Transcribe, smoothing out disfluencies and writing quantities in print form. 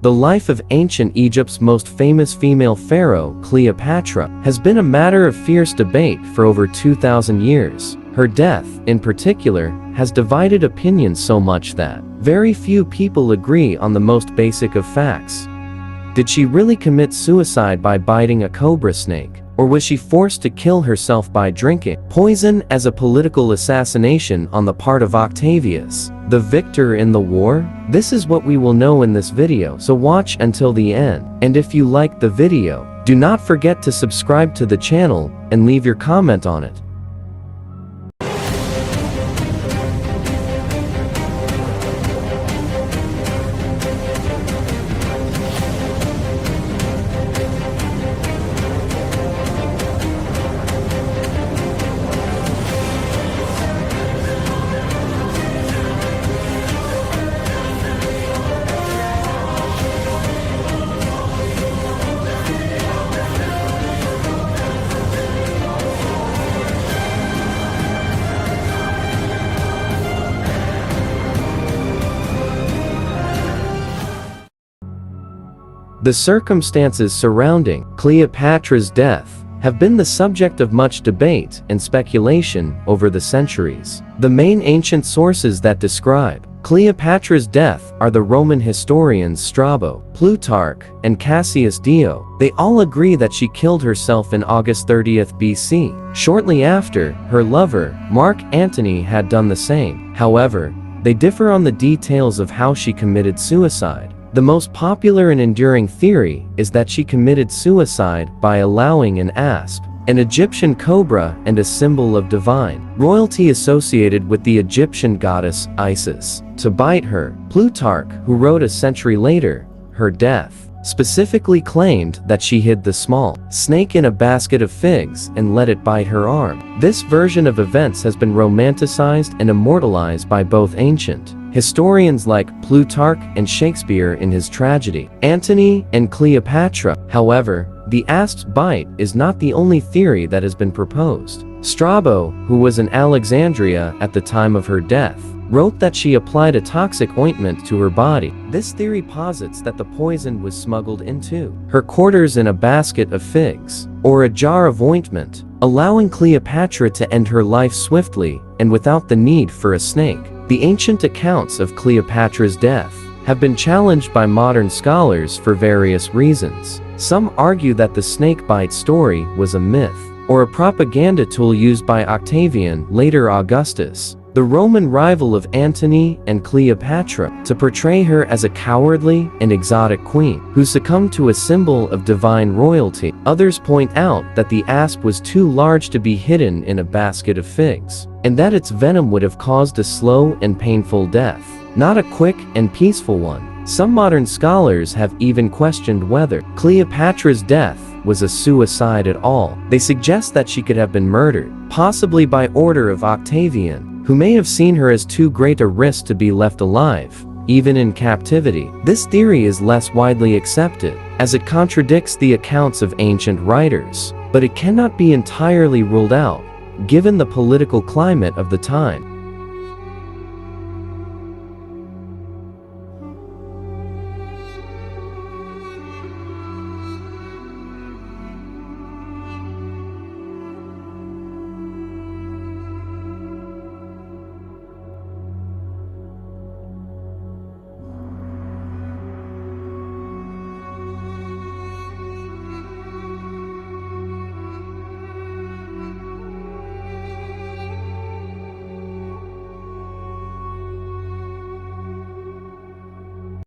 The life of ancient Egypt's most famous female pharaoh, Cleopatra, has been a matter of fierce debate for over 2,000 years. Her death, in particular, has divided opinions so much that very few people agree on the most basic of facts. Did she really commit suicide by biting a cobra snake? Or was she forced to kill herself by drinking poison as a political assassination on the part of Octavius, the victor in the war? This is what we will know in this video, so watch until the end. And if you liked the video, do not forget to subscribe to the channel and leave your comment on it. The circumstances surrounding Cleopatra's death have been the subject of much debate and speculation over the centuries. The main ancient sources that describe Cleopatra's death are the Roman historians Strabo, Plutarch, and Cassius Dio. They all agree that she killed herself in August 30th BC. Shortly after, her lover, Mark Antony, had done the same. However, they differ on the details of how she committed suicide. The most popular and enduring theory is that she committed suicide by allowing an asp, an Egyptian cobra and a symbol of divine royalty associated with the Egyptian goddess Isis, to bite her. Plutarch, who wrote a century later, her death, specifically claimed that she hid the small snake in a basket of figs and let it bite her arm. This version of events has been romanticized and immortalized by both ancient historians like Plutarch and Shakespeare in his tragedy, Antony and Cleopatra. However, the asp's bite is not the only theory that has been proposed. Strabo, who was in Alexandria at the time of her death, wrote that she applied a toxic ointment to her body. This theory posits that the poison was smuggled into her quarters in a basket of figs, or a jar of ointment, allowing Cleopatra to end her life swiftly and without the need for a snake. The ancient accounts of Cleopatra's death have been challenged by modern scholars for various reasons. Some argue that the snake bite story was a myth, or a propaganda tool used by Octavian, later Augustus, the Roman rival of Antony and Cleopatra, to portray her as a cowardly and exotic queen who succumbed to a symbol of divine royalty. Others point out that the asp was too large to be hidden in a basket of figs, and that its venom would have caused a slow and painful death, not a quick and peaceful one. Some modern scholars have even questioned whether Cleopatra's death was a suicide at all. They suggest that she could have been murdered, possibly by order of Octavian, who may have seen her as too great a risk to be left alive, even in captivity. This theory is less widely accepted, as it contradicts the accounts of ancient writers, but it cannot be entirely ruled out, given the political climate of the time.